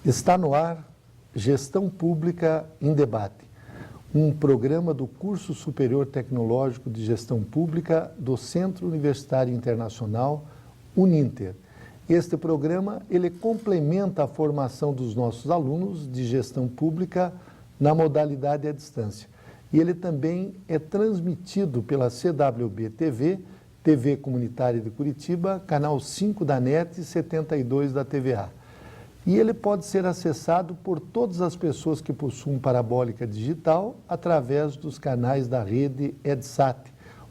Está no ar Gestão Pública em Debate, um programa do Curso Superior Tecnológico de Gestão Pública do Centro Universitário Internacional, Uninter. Este programa, ele complementa a formação dos nossos alunos de gestão pública na modalidade à distância. E ele também é transmitido pela CWB TV, TV Comunitária de Curitiba, canal 5 da NET e 72 da TVA. E ele pode ser acessado por todas as pessoas que possuem parabólica digital através dos canais da rede EdSat,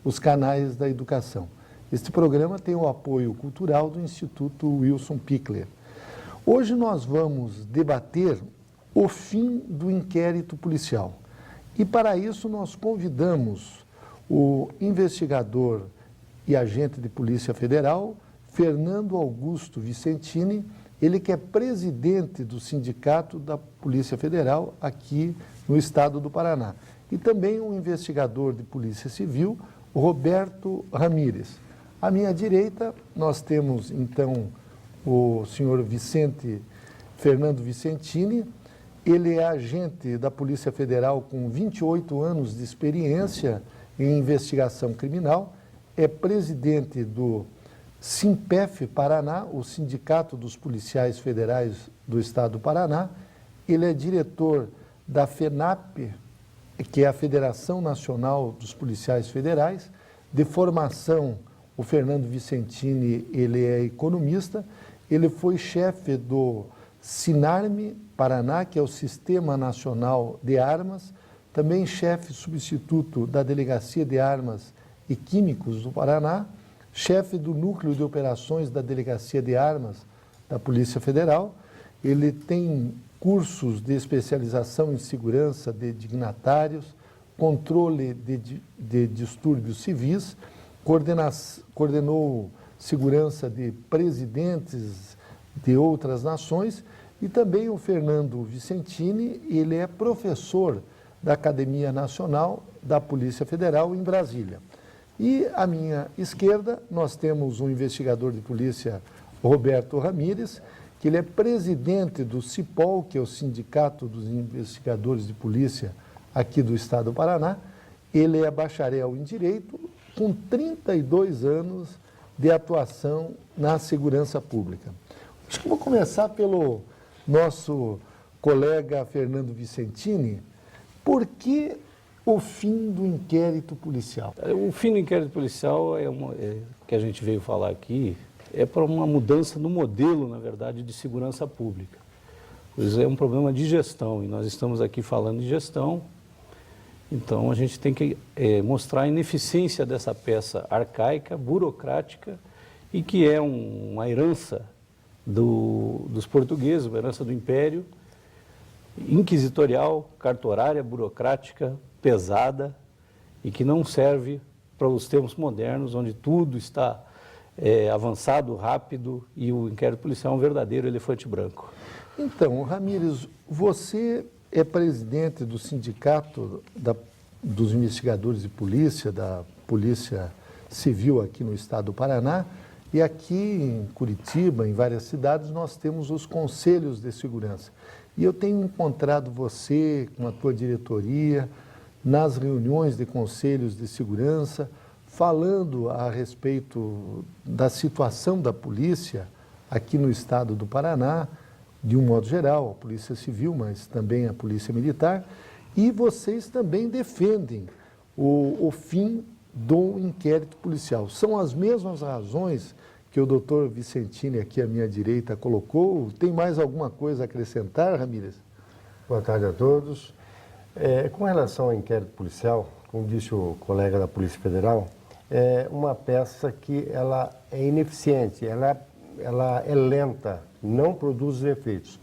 os canais da educação. Este programa tem o apoio cultural do Instituto Wilson Pickler. Hoje nós vamos debater o fim do inquérito policial. E para isso nós convidamos o investigador e agente de Polícia Federal, Fernando Augusto Vicentini, ele que é presidente do Sindicato da Polícia Federal aqui no estado do Paraná. E também o investigador de Polícia Civil, Roberto Ramírez. À minha direita, nós temos então o senhor Fernando Vicentini. Ele é agente da Polícia Federal com 28 anos de experiência em investigação criminal, é presidente do Simpef Paraná, o Sindicato dos Policiais Federais do Estado do Paraná. Ele é diretor da FENAP, que é a Federação Nacional dos Policiais Federais. De formação, o Fernando Vicentini, ele é economista. Ele foi chefe do SINARME Paraná, que é o Sistema Nacional de Armas, também chefe substituto da Delegacia de Armas e Químicos do Paraná, chefe do Núcleo de Operações da Delegacia de Armas da Polícia Federal. Ele tem cursos de especialização em segurança de dignatários, controle de distúrbios civis, coordenou segurança de presidentes de outras nações, e também o Fernando Vicentini, ele é professor da Academia Nacional da Polícia Federal em Brasília. E à minha esquerda, nós temos o investigador de polícia Roberto Ramírez, que ele é presidente do CIPOL, que é o Sindicato dos Investigadores de Polícia aqui do estado do Paraná. Ele é bacharel em Direito, com 32 anos de atuação na segurança pública. Acho que vou começar pelo nosso colega Fernando Vicentini. Por que o fim do inquérito policial? O fim do inquérito policial que a gente veio falar aqui, é para uma mudança no modelo, na verdade, de segurança pública. Pois é um problema de gestão, e nós estamos aqui falando de gestão, então a gente tem que mostrar a ineficiência dessa peça arcaica, burocrática, e que é uma herança dos portugueses, uma herança do Império, inquisitorial, cartorária, burocrática, pesada, e que não serve para os tempos modernos, onde tudo está avançado, rápido, e o inquérito policial é um verdadeiro elefante branco. Então, Ramírez, você é presidente do Sindicato dos Investigadores de Polícia, da Polícia Civil aqui no estado do Paraná, e aqui em Curitiba, em várias cidades, nós temos os conselhos de segurança. E eu tenho encontrado você com a tua diretoria nas reuniões de conselhos de segurança, falando a respeito da situação da polícia aqui no estado do Paraná, de um modo geral, a Polícia Civil, mas também a Polícia Militar, e vocês também defendem o fim do inquérito policial. São as mesmas razões que o doutor Vicentini, aqui à minha direita, colocou. Tem mais alguma coisa a acrescentar, Ramírez? Boa tarde a todos. Com relação ao inquérito policial, como disse o colega da Polícia Federal, é uma peça que ela é ineficiente, ela é lenta, não produz efeitos.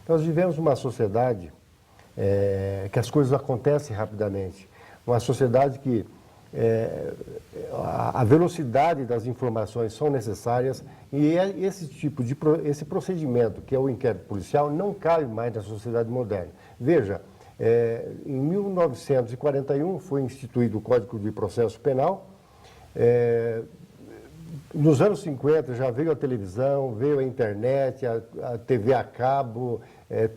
Nós vivemos uma sociedade que as coisas acontecem rapidamente, uma sociedade que a velocidade das informações são necessárias, e esse procedimento, que é o inquérito policial, não cabe mais na sociedade moderna. Veja, em 1941 foi instituído o Código de Processo Penal. Nos anos 50 já veio a televisão, veio a internet, a TV a cabo,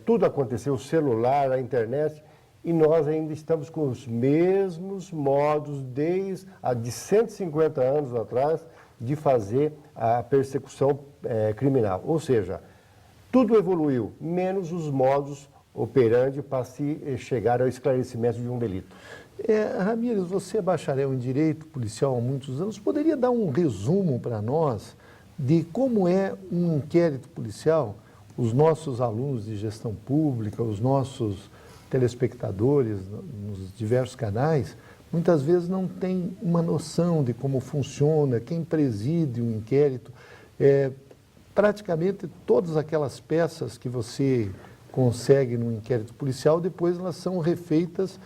tudo aconteceu, o celular, a internet, e nós ainda estamos com os mesmos modos desde de 150 anos atrás de fazer a persecução criminal. Ou seja, tudo evoluiu, menos os modos operandi para se chegar ao esclarecimento de um delito. Ramírez, você é bacharel em Direito Policial há muitos anos, poderia dar um resumo para nós de como é um inquérito policial? Os nossos alunos de gestão pública, os nossos telespectadores nos diversos canais, muitas vezes não têm uma noção de como funciona, quem preside um inquérito. Praticamente todas aquelas peças que você consegue no inquérito policial, depois elas são refeitas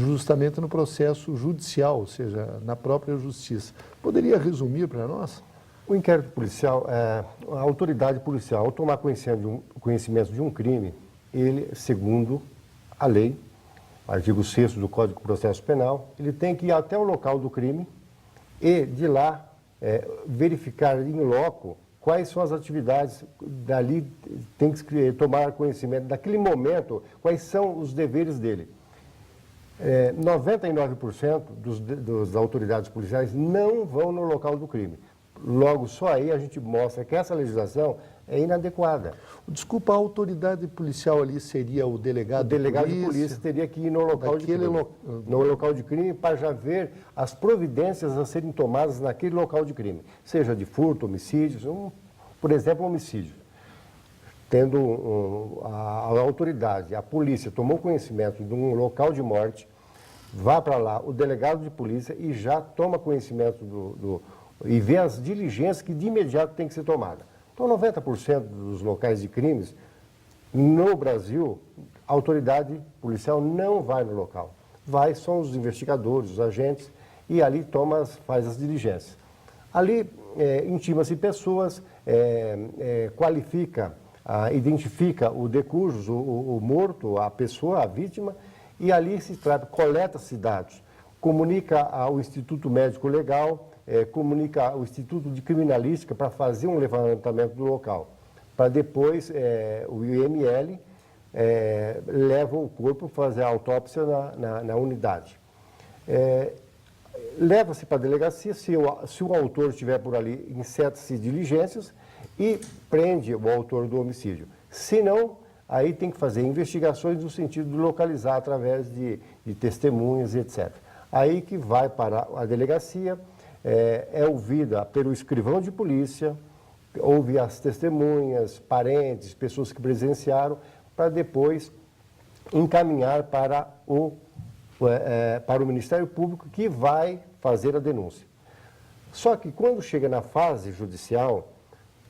justamente no processo judicial, ou seja, na própria justiça. Poderia resumir para nós? O inquérito policial, a autoridade policial, ao tomar conhecimento de um crime, ele, segundo a lei, artigo 6º do Código de Processo Penal, ele tem que ir até o local do crime e, de lá, verificar em loco quais são as atividades, dali tem que tomar conhecimento, daquele momento, quais são os deveres dele. 99% das autoridades policiais não vão no local do crime. Logo, só aí a gente mostra que essa legislação é inadequada. Desculpa, a autoridade policial ali seria o delegado de polícia? O delegado de polícia teria que ir no local de crime. No local de crime para já ver as providências a serem tomadas naquele local de crime. Seja de furto, homicídio, por exemplo, homicídio. Tendo a autoridade, a polícia, tomou conhecimento de um local de morte, vá para lá o delegado de polícia e já toma conhecimento e vê as diligências que de imediato tem que ser tomada. Então, 90% dos locais de crimes no Brasil, a autoridade policial não vai no local. São os investigadores, os agentes, e ali faz as diligências. Ali intima-se pessoas, qualifica, identifica o de cujus, o morto, a pessoa, a vítima, e ali se trata, coleta-se dados, comunica ao Instituto Médico Legal, comunica ao Instituto de Criminalística para fazer um levantamento do local. Para depois, o IML leva o corpo para fazer a autópsia na unidade. Leva-se para a delegacia, se o autor estiver por ali, inseta-se diligências e prende o autor do homicídio. Se não, aí tem que fazer investigações no sentido de localizar através de testemunhas, etc. Aí que vai para a delegacia, é ouvida pelo escrivão de polícia, ouve as testemunhas, parentes, pessoas que presenciaram, para depois encaminhar para o Ministério Público, que vai fazer a denúncia. Só que quando chega na fase judicial,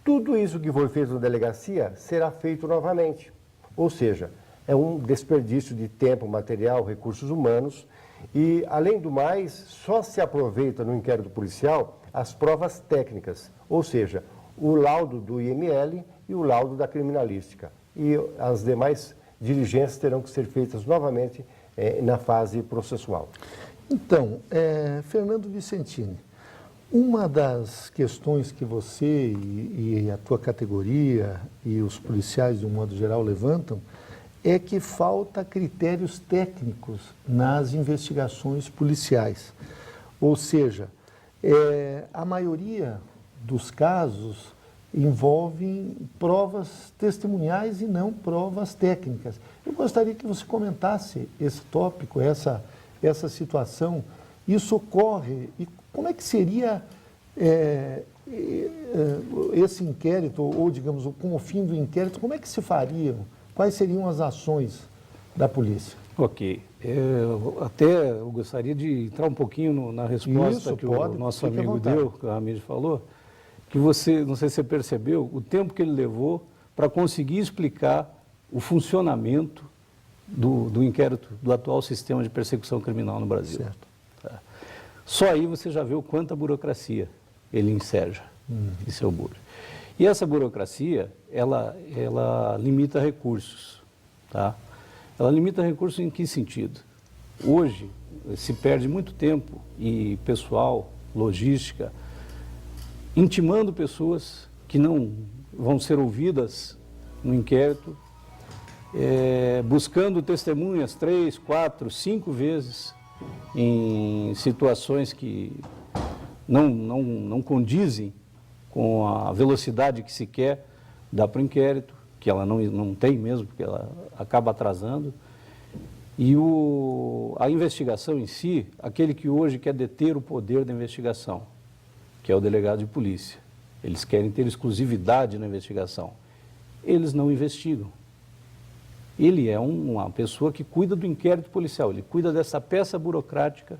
tudo isso que foi feito na delegacia será feito novamente. Ou seja, é um desperdício de tempo, material, recursos humanos. E, além do mais, só se aproveita no inquérito policial as provas técnicas, ou seja, o laudo do IML e o laudo da criminalística. E as demais diligências terão que ser feitas novamente na fase processual. Então, Fernando Vicentini, uma das questões que você e a tua categoria e os policiais, de um modo geral, levantam é que falta critérios técnicos nas investigações policiais. Ou seja, a maioria dos casos envolvem provas testemunhais e não provas técnicas. Eu gostaria que você comentasse esse tópico, essa situação. Isso ocorre e como é que seria esse inquérito, ou digamos, com o fim do inquérito, como é que se fariam? Quais seriam as ações da polícia? Ok. Eu gostaria de entrar um pouquinho na resposta que o nosso amigo deu, que o Ramírez falou, que você, não sei se você percebeu, o tempo que ele levou para conseguir explicar o funcionamento do inquérito, do atual sistema de persecução criminal no Brasil. Certo. Tá. Só aí você já vê o quanta burocracia ele enseja em seu bolso. E essa burocracia, ela limita recursos, tá? Ela limita recursos em que sentido? Hoje, se perde muito tempo e pessoal, logística, intimando pessoas que não vão ser ouvidas no inquérito, buscando testemunhas 3, 4, 5 vezes em situações que não condizem com a velocidade que se quer dar para o inquérito, que ela não tem mesmo, porque ela acaba atrasando. E a investigação em si, aquele que hoje quer deter o poder da investigação, que é o delegado de polícia, eles querem ter exclusividade na investigação. Eles não investigam. Ele é uma pessoa que cuida do inquérito policial, ele cuida dessa peça burocrática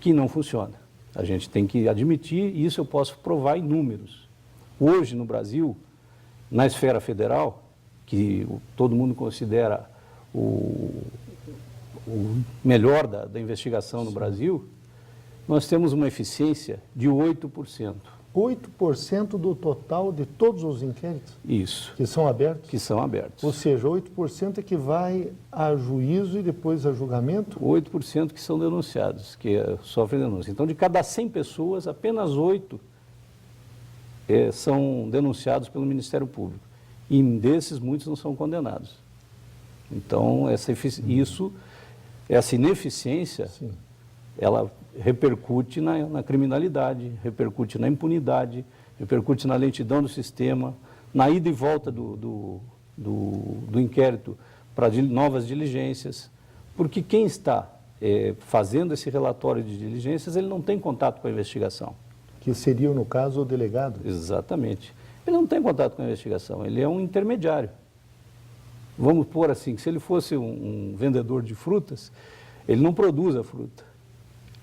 que não funciona. A gente tem que admitir, e isso eu posso provar em números. Hoje, no Brasil, na esfera federal, que todo mundo considera o melhor da investigação no Brasil, nós temos uma eficiência de 8%. 8% do total de todos os inquéritos? Isso. Que são abertos? Que são abertos. Ou seja, 8% é que vai a juízo e depois a julgamento? 8% que são denunciados, que sofrem denúncia. Então, de cada 100 pessoas, apenas 8 são denunciados pelo Ministério Público. E desses, muitos não são condenados. Então, essa ineficiência, sim, ela repercute na criminalidade, repercute na impunidade, repercute na lentidão do sistema, na ida e volta do inquérito para novas diligências, porque quem está fazendo esse relatório de diligências, ele não tem contato com a investigação. Que seria, no caso, o delegado? Exatamente. Ele não tem contato com a investigação, ele é um intermediário. Vamos pôr assim, que se ele fosse um vendedor de frutas, ele não produz a fruta.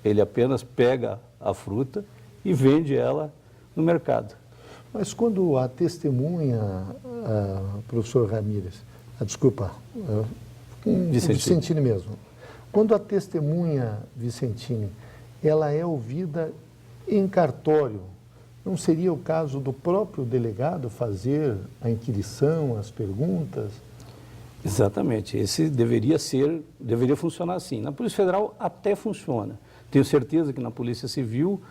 Ele apenas pega a fruta e vende ela no mercado. Mas quando a testemunha, professor Ramírez, Vicentini mesmo, quando a testemunha Vicentini, ela é ouvida em cartório, não seria o caso do próprio delegado fazer a inquirição, as perguntas? Exatamente, esse deveria funcionar assim. Na Polícia Federal até funciona. Tenho certeza que na Polícia Civil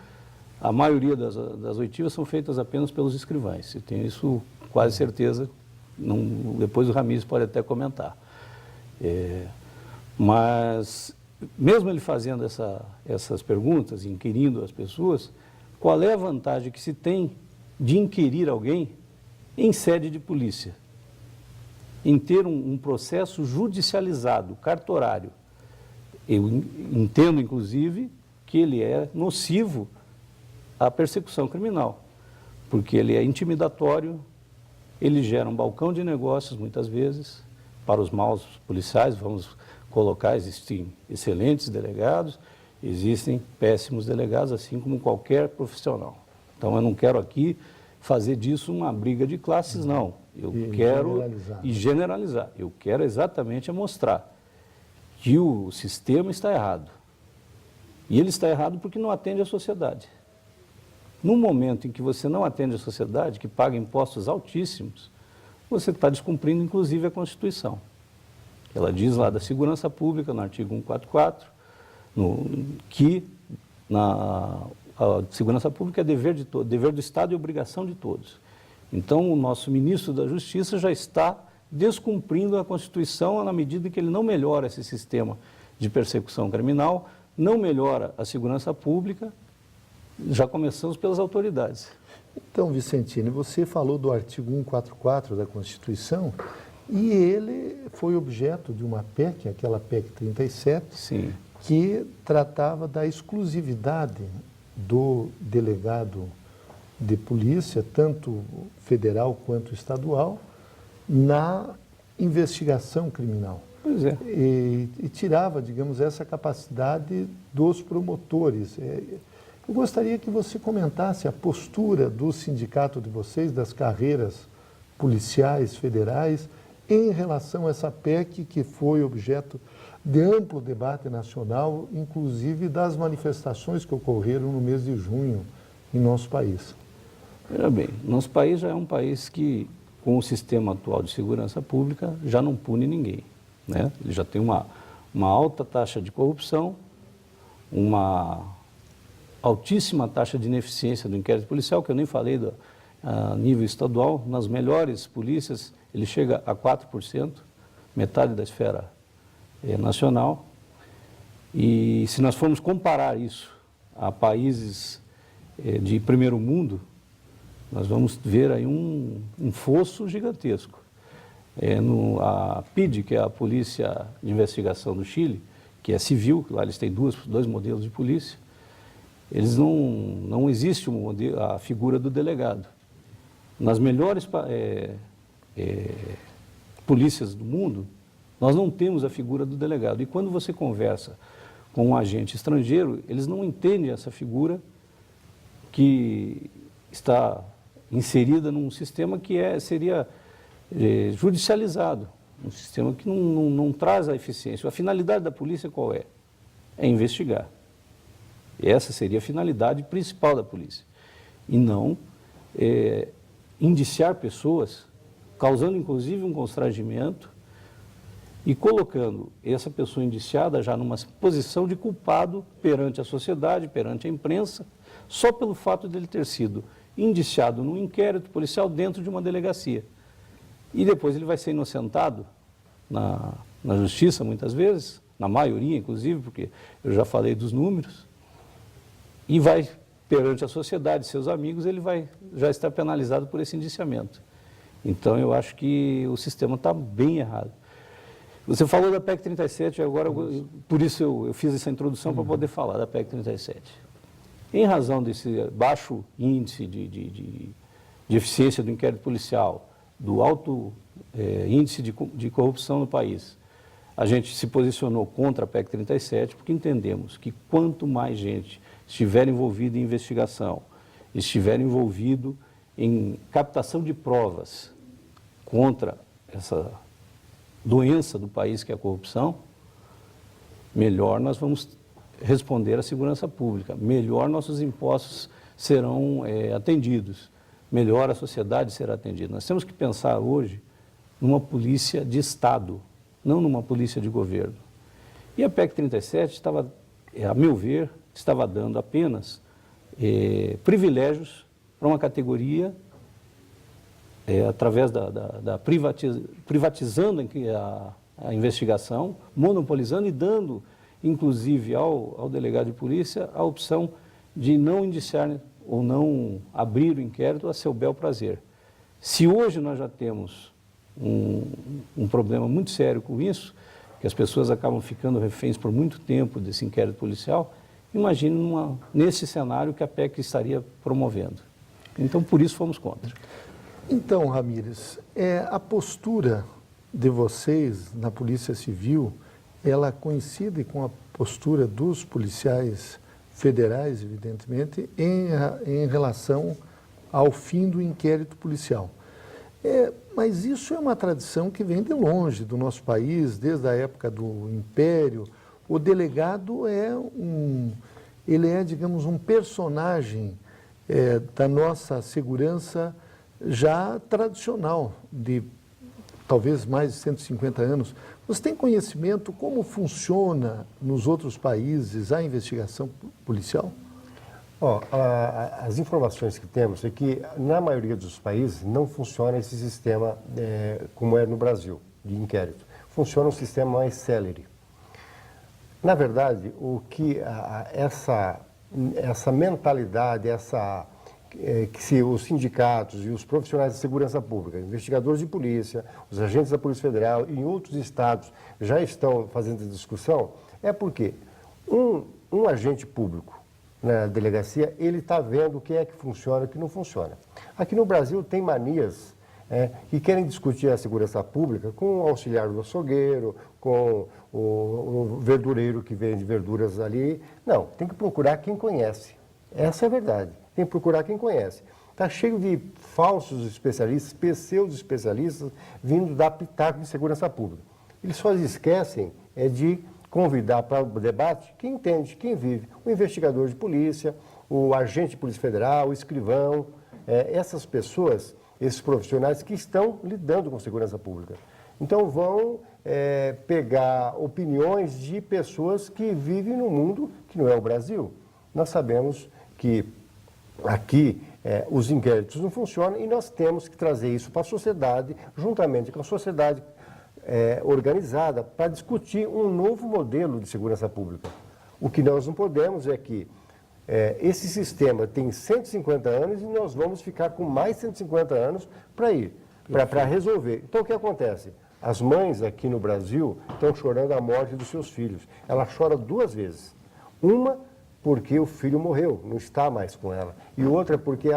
a maioria das oitivas são feitas apenas pelos escrivães. Eu tenho isso quase certeza, depois o Ramírez pode até comentar. Mas, mesmo ele fazendo essas perguntas, inquirindo as pessoas, qual é a vantagem que se tem de inquirir alguém em sede de polícia? Em ter um processo judicializado, cartorário. Eu entendo, inclusive, que ele é nocivo à persecução criminal, porque ele é intimidatório, ele gera um balcão de negócios, muitas vezes, para os maus policiais. Vamos colocar, existem excelentes delegados, existem péssimos delegados, assim como qualquer profissional. Então, eu não quero aqui fazer disso uma briga de classes, não. Eu quero generalizar. Eu quero exatamente mostrar que o sistema está errado. E ele está errado porque não atende à sociedade. No momento em que você não atende à sociedade, que paga impostos altíssimos, você está descumprindo, inclusive, a Constituição. Ela diz lá da segurança pública, no artigo 144, que a segurança pública é dever do Estado e obrigação de todos. Então, o nosso ministro da Justiça já está descumprindo a Constituição na medida em que ele não melhora esse sistema de persecução criminal, não melhora a segurança pública. Já começamos pelas autoridades. Então, Vicentini, você falou do artigo 144 da Constituição e ele foi objeto de uma PEC, aquela PEC 37, sim, que tratava da exclusividade do delegado de polícia, tanto federal quanto estadual, na investigação criminal. Pois é. E tirava, digamos, essa capacidade dos promotores. Eu gostaria que você comentasse a postura do sindicato de vocês, das carreiras policiais federais, em relação a essa PEC que foi objeto de amplo debate nacional, inclusive das manifestações que ocorreram no mês de junho em nosso país. Veja bem, nosso país já é um país que, com o sistema atual de segurança pública, já não pune ninguém, né? Ele já tem uma alta taxa de corrupção, uma altíssima taxa de ineficiência do inquérito policial, que eu nem falei a nível estadual. Nas melhores polícias, ele chega a 4%, metade da esfera nacional. E se nós formos comparar isso a países de primeiro mundo, nós vamos ver aí um fosso gigantesco. A PIDE, que é a Polícia de Investigação do Chile, que é civil, lá eles têm dois modelos de polícia, eles não existe a figura do delegado. Nas melhores polícias do mundo, nós não temos a figura do delegado. E quando você conversa com um agente estrangeiro, eles não entendem essa figura que está inserida num sistema que seria judicializado, um sistema que não traz a eficiência. A finalidade da polícia qual é? É investigar. E essa seria a finalidade principal da polícia. E não indiciar pessoas, causando inclusive um constrangimento e colocando essa pessoa indiciada já numa posição de culpado perante a sociedade, perante a imprensa, só pelo fato de ele ter sido indiciado num inquérito policial dentro de uma delegacia. E depois ele vai ser inocentado na justiça, muitas vezes, na maioria, inclusive, porque eu já falei dos números, e vai, perante a sociedade, seus amigos, ele vai já estar penalizado por esse indiciamento. Então, eu acho que o sistema está bem errado. Você falou da PEC 37, agora, por isso eu fiz essa introdução para poder falar da PEC 37. Em razão desse baixo índice de eficiência do inquérito policial, do alto índice de corrupção no país, a gente se posicionou contra a PEC 37 porque entendemos que quanto mais gente estiver envolvida em investigação, estiver envolvido em captação de provas contra essa doença do país que é a corrupção, melhor nós vamos responder à segurança pública, melhor nossos impostos serão atendidos, melhor a sociedade será atendida. Nós temos que pensar hoje numa polícia de Estado, não numa polícia de governo. E a PEC 37 estava, a meu ver, estava dando apenas privilégios para uma categoria através privatizando a investigação, monopolizando e dando, inclusive, ao delegado de polícia a opção de não indiciar ou não abrir o inquérito a seu bel prazer. Se hoje nós já temos um problema muito sério com isso, que as pessoas acabam ficando reféns por muito tempo desse inquérito policial, imagine nesse cenário que a PEC estaria promovendo. Então, por isso fomos contra. Então, Ramírez, a postura de vocês na Polícia Civil, ela coincide com a postura dos policiais federais, evidentemente, em relação ao fim do inquérito policial. Mas isso é uma tradição que vem de longe do nosso país, desde a época do Império. O delegado ele é, digamos, um personagem da nossa segurança já tradicional, de talvez mais de 150 anos. Você tem conhecimento como funciona nos outros países a investigação policial? As informações que temos é que na maioria dos países não funciona esse sistema como é no Brasil, de inquérito. Funciona um sistema mais célere. Na verdade, essa mentalidade, que se os sindicatos e os profissionais de segurança pública, investigadores de polícia, os agentes da Polícia Federal e em outros estados já estão fazendo essa discussão, é porque um agente público na delegacia, ele está vendo o que é que funciona e o que não funciona. Aqui no Brasil tem manias que querem discutir a segurança pública com o auxiliar do açougueiro, com o verdureiro que vende verduras ali. Não, tem que procurar quem conhece. Essa é a verdade. Tem que procurar quem conhece. Está cheio de falsos especialistas, pseudo-especialistas, vindo dar pitaco de segurança pública. Eles só esquecem de convidar para o debate quem entende, quem vive. O investigador de polícia, o agente de polícia federal, o escrivão, essas pessoas, esses profissionais que estão lidando com segurança pública. Então vão pegar opiniões de pessoas que vivem num mundo que não é o Brasil. Nós sabemos que aqui os inquéritos não funcionam e nós temos que trazer isso para a sociedade, juntamente com a sociedade, organizada para discutir um novo modelo de segurança pública. O que nós não podemos é que esse sistema tem 150 anos e nós vamos ficar com mais 150 anos para resolver. Então, o que acontece? As mães aqui no Brasil estão chorando a morte dos seus filhos. Ela chora duas vezes. Uma, porque o filho morreu, não está mais com ela. E outra, porque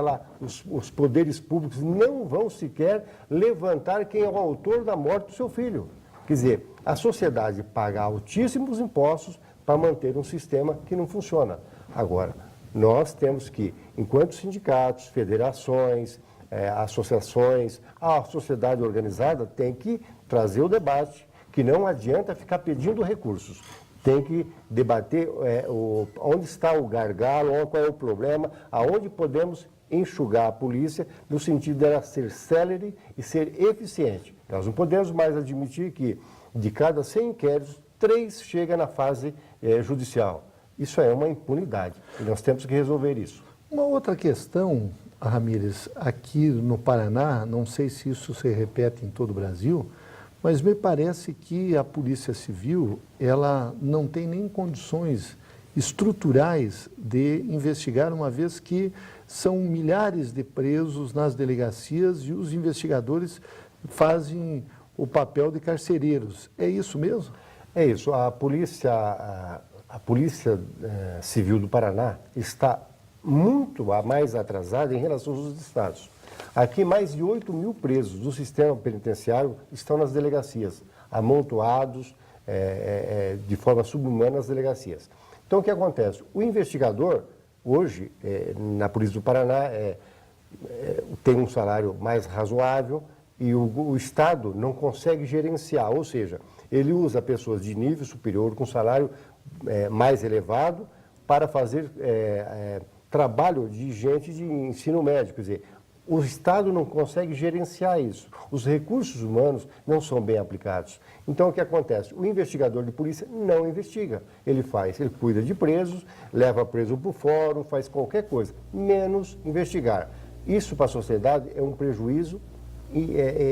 os poderes públicos não vão sequer levantar quem é o autor da morte do seu filho. Quer dizer, a sociedade paga altíssimos impostos para manter um sistema que não funciona. Agora, nós temos que, enquanto sindicatos, federações, associações, a sociedade organizada tem que trazer o debate, que não adianta ficar pedindo recursos. Tem que debater onde está o gargalo, qual é o problema, aonde podemos enxugar a polícia, no sentido dela ser célere e ser eficiente. Nós não podemos mais admitir que, de cada 100 inquéritos, 3 chegam na fase judicial. Isso é uma impunidade e nós temos que resolver isso. Uma outra questão, Ramírez, aqui no Paraná, não sei se isso se repete em todo o Brasil, mas me parece que a Polícia Civil, ela não tem nem condições estruturais de investigar, uma vez que são milhares de presos nas delegacias e os investigadores fazem o papel de carcereiros. É isso mesmo? É isso. A Polícia Civil do Paraná está muito mais atrasada em relação aos estados. Aqui, mais de 8 mil presos do sistema penitenciário estão nas delegacias, amontoados de forma subhumana nas delegacias. Então, o que acontece? O investigador, hoje, na Polícia do Paraná, tem um salário mais razoável e o Estado não consegue gerenciar, ou seja, ele usa pessoas de nível superior com salário mais elevado para fazer trabalho de gente de ensino médio, quer dizer, o Estado não consegue gerenciar isso. Os recursos humanos não são bem aplicados. Então, o que acontece? O investigador de polícia não investiga. Ele cuida de presos, leva preso para o fórum, faz qualquer coisa, menos investigar. Isso para a sociedade é um prejuízo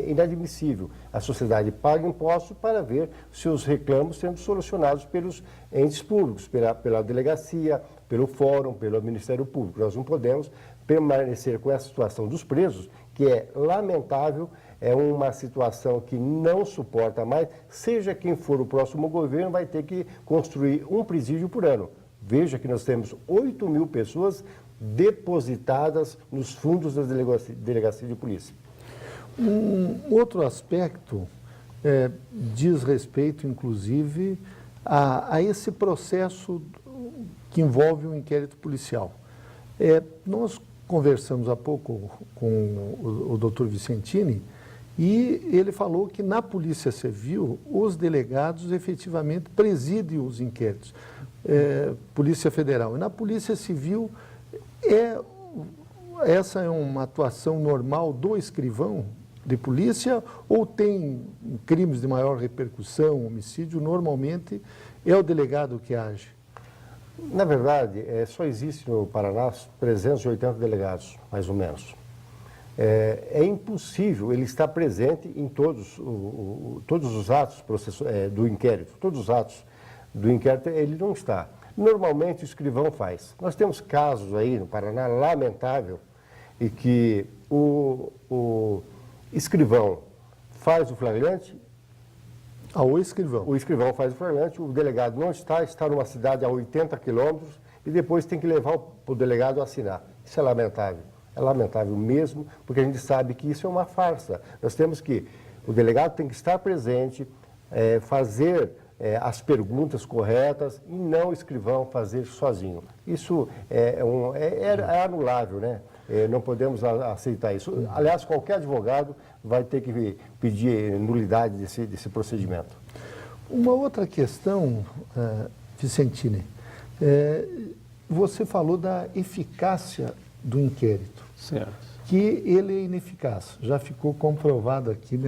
inadmissível. A sociedade paga impostos para ver seus reclamos sendo solucionados pelos entes públicos, pela delegacia, pelo fórum, pelo Ministério Público. Nós não podemos permanecer com essa situação dos presos, que é lamentável, é uma situação que não suporta mais, seja quem for o próximo governo, vai ter que construir um presídio por ano. Veja que nós temos 8 mil pessoas depositadas nos fundos das delegacias de polícia. Um outro aspecto diz respeito, inclusive, a esse processo que envolve o inquérito policial. Nós conversamos há pouco com o doutor Vicentini e ele falou que na Polícia Civil os delegados efetivamente presidem os inquéritos, Polícia Federal. E na Polícia Civil, essa é uma atuação normal do escrivão de polícia ou tem crimes de maior repercussão, homicídio, normalmente é o delegado que age? Na verdade, só existe no Paraná 380 delegados, mais ou menos. É impossível ele estar presente em todos os atos do inquérito. Todos os atos do inquérito ele não está. Normalmente o escrivão faz. Nós temos casos aí no Paraná lamentável e que o escrivão faz o flagrante. O escrivão. O escrivão faz o flagrante, o delegado não está numa cidade a 80 quilômetros e depois tem que levar o delegado a assinar. Isso é lamentável mesmo, porque a gente sabe que isso é uma farsa. Nós temos que, o delegado tem que estar presente, fazer as perguntas corretas e não o escrivão fazer sozinho. Isso é anulável, né? Não podemos aceitar isso. Aliás, qualquer advogado vai ter que pedir nulidade desse procedimento. Uma outra questão, Vicentini, você falou da eficácia do inquérito. Certo. Que ele é ineficaz, já ficou comprovado aqui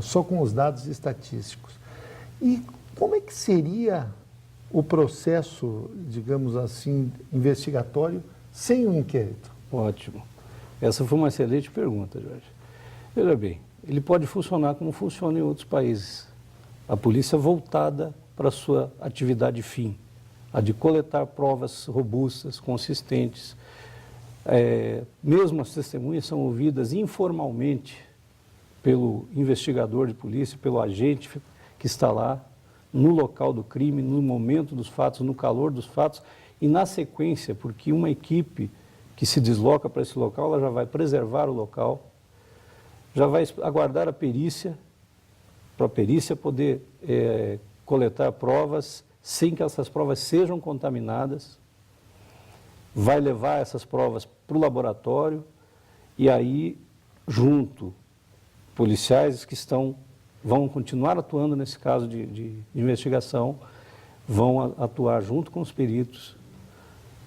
só com os dados estatísticos. E como é que seria o processo, digamos assim, investigatório sem um inquérito? Ótimo. Essa foi uma excelente pergunta, Jorge. Veja bem, ele pode funcionar como funciona em outros países. A polícia voltada para a sua atividade fim, a de coletar provas robustas, consistentes. Mesmo as testemunhas são ouvidas informalmente pelo investigador de polícia, pelo agente que está lá, no local do crime, no momento dos fatos, no calor dos fatos e na sequência, porque uma equipe que se desloca para esse local, ela já vai preservar o local, já vai aguardar a perícia, para a perícia poder coletar provas sem que essas provas sejam contaminadas, vai levar essas provas para o laboratório e aí, junto, policiais que vão continuar atuando nesse caso de investigação, vão atuar junto com os peritos,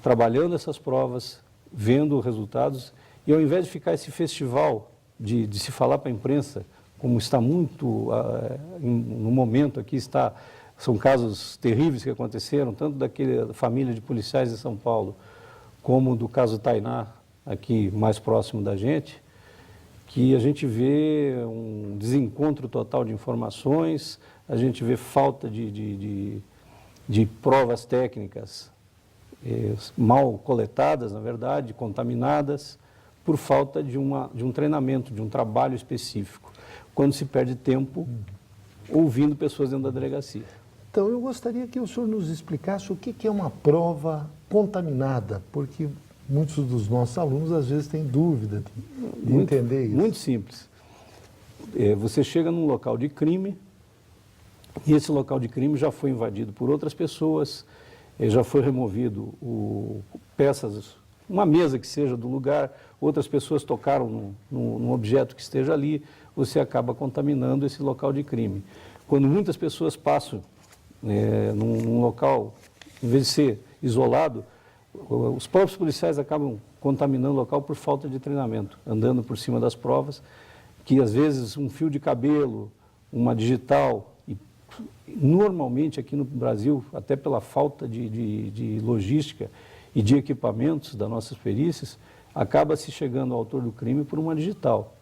trabalhando essas provas, vendo resultados, e ao invés de ficar esse festival de se falar para a imprensa, como está muito no momento aqui, são casos terríveis que aconteceram, tanto daquela família de policiais de São Paulo, como do caso Tainá, aqui mais próximo da gente, que a gente vê um desencontro total de informações, a gente vê falta de provas técnicas mal coletadas, na verdade, contaminadas, por falta de um treinamento, de um trabalho específico, quando se perde tempo ouvindo pessoas dentro da delegacia. Então, eu gostaria que o senhor nos explicasse o que é uma prova contaminada, porque muitos dos nossos alunos, às vezes, têm dúvida de entender isso. Muito simples. Você chega num local de crime, e esse local de crime já foi invadido por outras pessoas, já foi removido peças, uma mesa que seja do lugar, outras pessoas tocaram num objeto que esteja ali, você acaba contaminando esse local de crime. Quando muitas pessoas passam num local, em vez de ser isolado, os próprios policiais acabam contaminando o local por falta de treinamento, andando por cima das provas, que às vezes um fio de cabelo, uma digital, e normalmente aqui no Brasil, até pela falta de logística e de equipamentos das nossas perícias, acaba se chegando ao autor do crime por uma digital.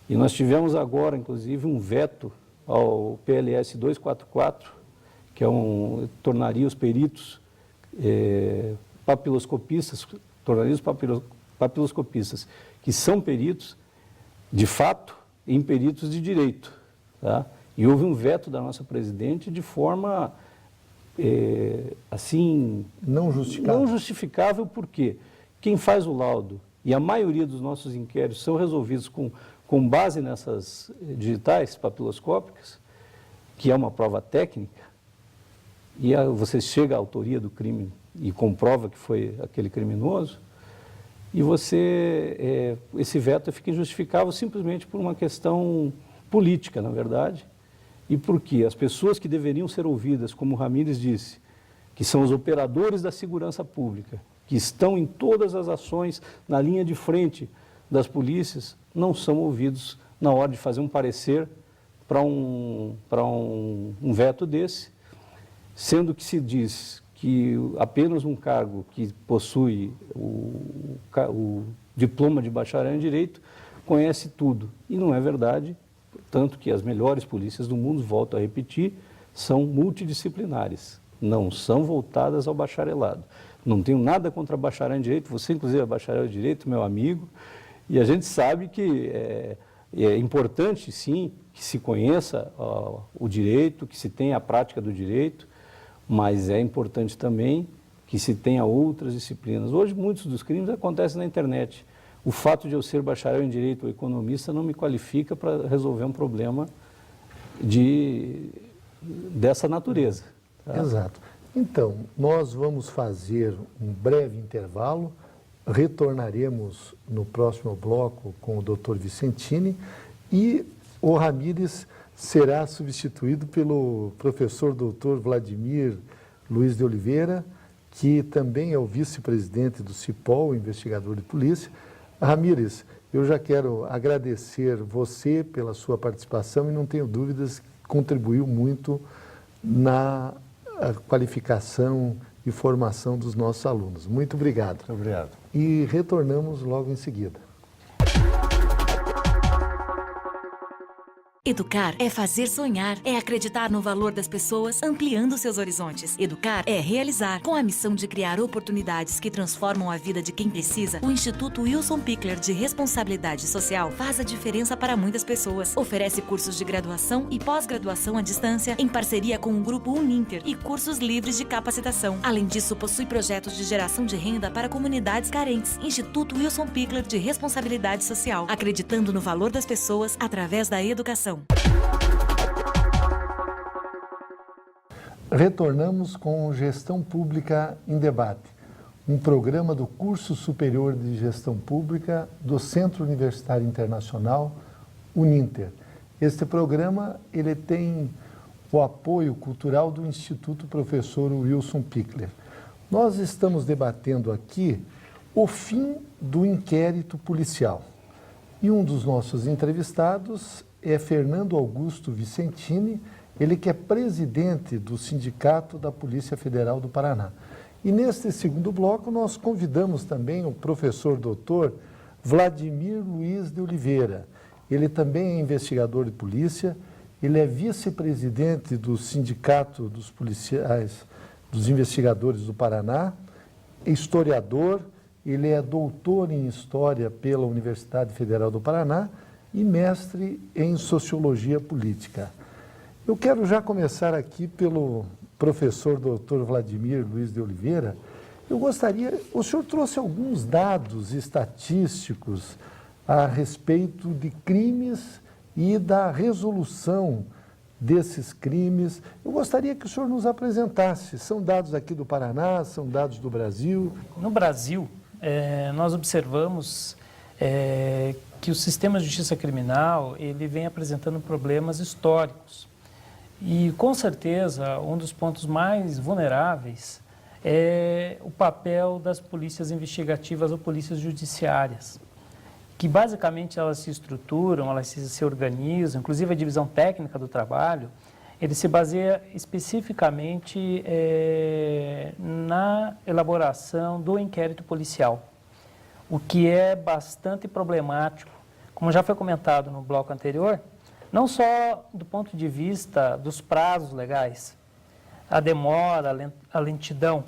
E nós tivemos agora, inclusive, um veto ao PLS 244, que tornaria os peritos papiloscopistas, que são peritos, de fato, em peritos de direito. Tá? E houve um veto da nossa presidente de forma, assim... Não justificável. Não justificável, porque quem faz o laudo, e a maioria dos nossos inquéritos são resolvidos com base nessas digitais papiloscópicas, que é uma prova técnica, e você chega à autoria do crime e comprova que foi aquele criminoso, e esse veto fica injustificável simplesmente por uma questão política, na verdade, e porque as pessoas que deveriam ser ouvidas, como o Ramírez disse, que são os operadores da segurança pública, que estão em todas as ações, na linha de frente das polícias, não são ouvidos na hora de fazer um parecer para um veto desse, sendo que se diz que apenas um cargo que possui o diploma de bacharel em Direito conhece tudo. E não é verdade, tanto que as melhores polícias do mundo, volto a repetir, são multidisciplinares, não são voltadas ao bacharelado. Não tenho nada contra bacharel em Direito, você inclusive é bacharel em Direito, meu amigo, e a gente sabe que é importante, sim, que se conheça o direito, que se tenha a prática do direito, mas é importante também que se tenha outras disciplinas. Hoje, muitos dos crimes acontecem na internet. O fato de eu ser bacharel em Direito ou economista não me qualifica para resolver um problema dessa natureza. Tá? Exato. Então, nós vamos fazer um breve intervalo, retornaremos no próximo bloco com o Dr. Vicentini e o Ramírez será substituído pelo professor Dr. Vladimir Luiz de Oliveira, que também é o vice-presidente do CIPOL, investigador de polícia. Ramírez, eu já quero agradecer você pela sua participação e não tenho dúvidas que contribuiu muito na qualificação e formação dos nossos alunos. Muito obrigado. Muito obrigado. E retornamos logo em seguida. Educar é fazer sonhar, é acreditar no valor das pessoas, ampliando seus horizontes. Educar é realizar. Com a missão de criar oportunidades que transformam a vida de quem precisa, o Instituto Wilson Pickler de Responsabilidade Social faz a diferença para muitas pessoas. Oferece cursos de graduação e pós-graduação à distância em parceria com o Grupo Uninter e cursos livres de capacitação. Além disso, possui projetos de geração de renda para comunidades carentes. Instituto Wilson Pickler de Responsabilidade Social, acreditando no valor das pessoas através da educação. Retornamos com Gestão Pública em Debate, um programa do Curso Superior de Gestão Pública do Centro Universitário Internacional, Uninter. Este programa ele tem o apoio cultural do Instituto Professor Wilson Pickler. Nós estamos debatendo aqui o fim do inquérito policial. E um dos nossos entrevistados é Fernando Augusto Vicentini, ele que é presidente do Sindicato da Polícia Federal do Paraná. E neste segundo bloco nós convidamos também o professor doutor Vladimir Luiz de Oliveira. Ele também é investigador de polícia, ele é vice-presidente do Sindicato dos Policiais, dos Investigadores do Paraná, historiador, ele é doutor em História pela Universidade Federal do Paraná e mestre em Sociologia Política. Eu quero já começar aqui pelo professor doutor Vladimir Luiz de Oliveira. Eu gostaria, o senhor trouxe alguns dados estatísticos a respeito de crimes e da resolução desses crimes. Eu gostaria que o senhor nos apresentasse. São dados aqui do Paraná, são dados do Brasil? No Brasil, nós observamos que o sistema de justiça criminal ele vem apresentando problemas históricos. E, com certeza, um dos pontos mais vulneráveis é o papel das polícias investigativas ou polícias judiciárias, que basicamente elas se estruturam, elas se organizam, inclusive a divisão técnica do trabalho, ele se baseia especificamente na elaboração do inquérito policial, o que é bastante problemático, como já foi comentado no bloco anterior, não só do ponto de vista dos prazos legais, a demora, a lentidão,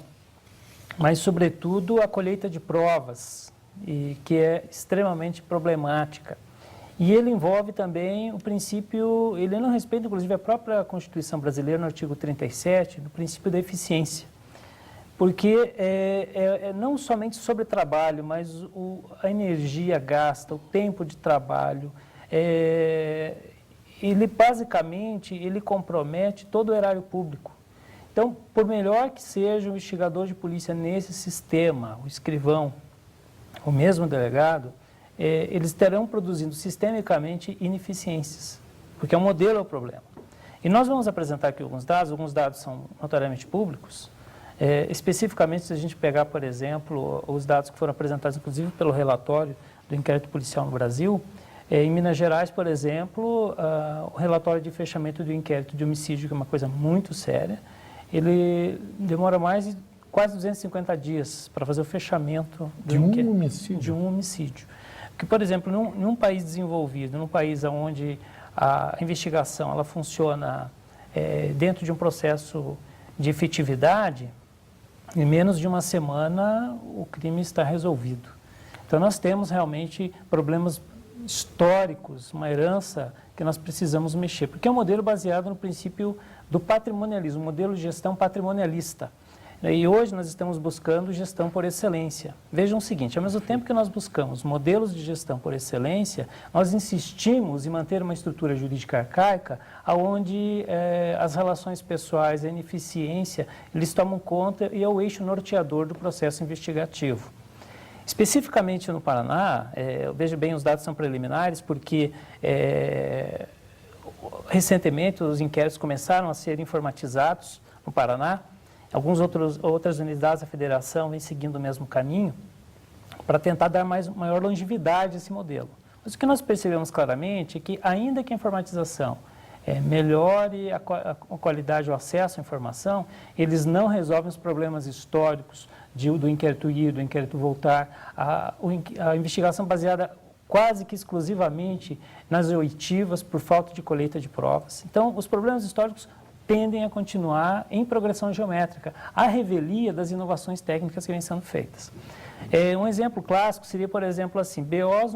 mas, sobretudo, a colheita de provas, e que é extremamente problemática. E ele envolve também o princípio, ele não respeita, inclusive, a própria Constituição brasileira, no artigo 37, no princípio da eficiência. Porque não somente sobre trabalho, mas a energia gasta, o tempo de trabalho, ele basicamente ele compromete todo o erário público. Então, por melhor que seja o investigador de polícia nesse sistema, o escrivão, o mesmo delegado, eles terão produzindo sistemicamente ineficiências, porque o modelo é o problema. E nós vamos apresentar aqui alguns dados são notoriamente públicos, especificamente se a gente pegar, por exemplo, os dados que foram apresentados, inclusive, pelo relatório do inquérito policial no Brasil. Em Minas Gerais, por exemplo, o relatório de fechamento do inquérito de homicídio, que é uma coisa muito séria, ele demora quase 250 dias para fazer o fechamento de um homicídio. De um homicídio. Porque, por exemplo, num país desenvolvido, num país onde a investigação ela funciona dentro de um processo de efetividade, em menos de uma semana o crime está resolvido. Então, nós temos realmente problemas históricos, uma herança que nós precisamos mexer, porque é um modelo baseado no princípio do patrimonialismo, um modelo de gestão patrimonialista. E hoje nós estamos buscando gestão por excelência. Vejam o seguinte, ao mesmo tempo que nós buscamos modelos de gestão por excelência, nós insistimos em manter uma estrutura jurídica arcaica, onde as relações pessoais, a ineficiência, eles tomam conta e é o eixo norteador do processo investigativo. Especificamente no Paraná, veja bem, os dados são preliminares, porque recentemente os inquéritos começaram a ser informatizados no Paraná. Outras unidades da federação vêm seguindo o mesmo caminho para tentar dar maior longevidade a esse modelo. Mas o que nós percebemos claramente é que, ainda que a informatização melhore a qualidade, o acesso à informação, eles não resolvem os problemas históricos do inquérito ir, do inquérito voltar. A investigação baseada quase que exclusivamente nas oitivas por falta de colheita de provas. Então, os problemas históricos tendem a continuar em progressão geométrica, à revelia das inovações técnicas que vêm sendo feitas. Um exemplo clássico seria, por exemplo, assim, BOs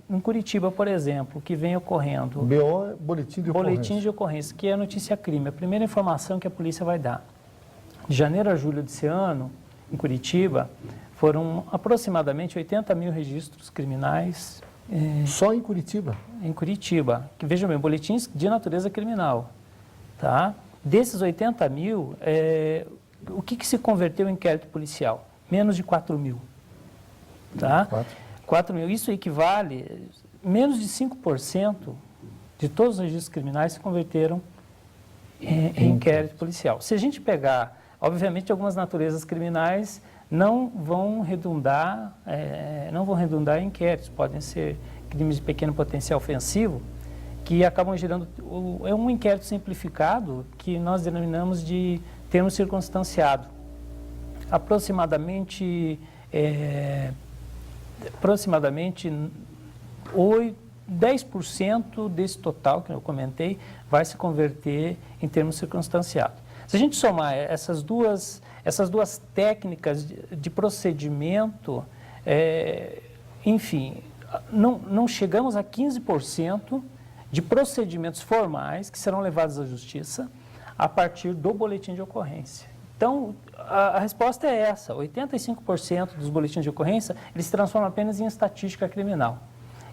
em Curitiba, por exemplo, que vem ocorrendo. BO é boletim de ocorrência. Boletim de ocorrência, que é a notícia crime, a primeira informação que a polícia vai dar. De janeiro a julho desse ano, em Curitiba, foram aproximadamente 80 mil registros criminais. Só em Curitiba? Em Curitiba, que vejam bem, boletins de natureza criminal. Tá? Desses 80 mil, o que se converteu em inquérito policial? Menos de 4 mil. Tá? 4 mil. Isso equivale, menos de 5% de todos os registros criminais se converteram em inquérito policial. Se a gente pegar, obviamente, algumas naturezas criminais não vão redundar em inquéritos, podem ser crimes de pequeno potencial ofensivo, que acabam gerando um inquérito simplificado que nós denominamos de termo circunstanciado. Aproximadamente 10% desse total que eu comentei vai se converter em termo circunstanciado. Se a gente somar essas duas técnicas de procedimento, enfim, não chegamos a 15% de procedimentos formais que serão levados à justiça a partir do boletim de ocorrência. Então, a resposta é essa: 85% dos boletins de ocorrência, eles se transformam apenas em estatística criminal.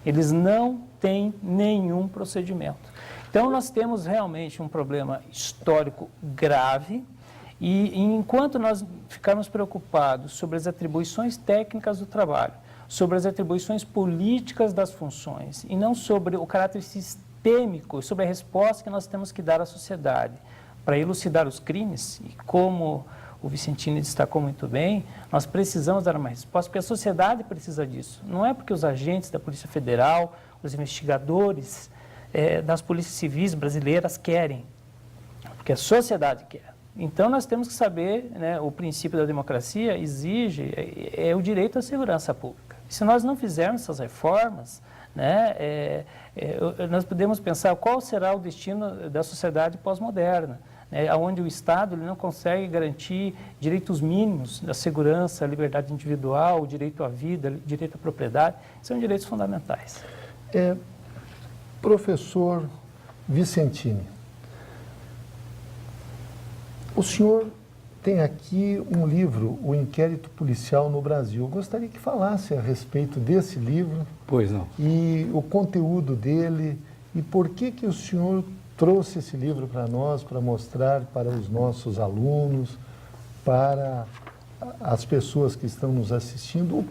Eles não têm nenhum procedimento. Então, nós temos realmente um problema histórico grave e enquanto nós ficarmos preocupados sobre as atribuições técnicas do trabalho, sobre as atribuições políticas das funções e não sobre o caráter sistêmico, sobre a resposta que nós temos que dar à sociedade para elucidar os crimes, e como o Vicentini destacou muito bem, nós precisamos dar uma resposta, porque a sociedade precisa disso. Não é porque os agentes da Polícia Federal, os investigadores das polícias civis brasileiras querem, porque a sociedade quer. Então, nós temos que saber, né, o princípio da democracia exige o direito à segurança pública. E se nós não fizermos essas reformas, né, nós podemos pensar qual será o destino da sociedade pós-moderna, onde o Estado ele não consegue garantir direitos mínimos da segurança, a liberdade individual, o direito à vida, o direito à propriedade, são direitos fundamentais. Professor Vicentini, o senhor tem aqui um livro, O Inquérito Policial no Brasil. Eu gostaria que falasse a respeito desse livro. Pois não. E o conteúdo dele e por que o senhor trouxe esse livro para nós, para mostrar para os nossos alunos, para as pessoas que estão nos assistindo.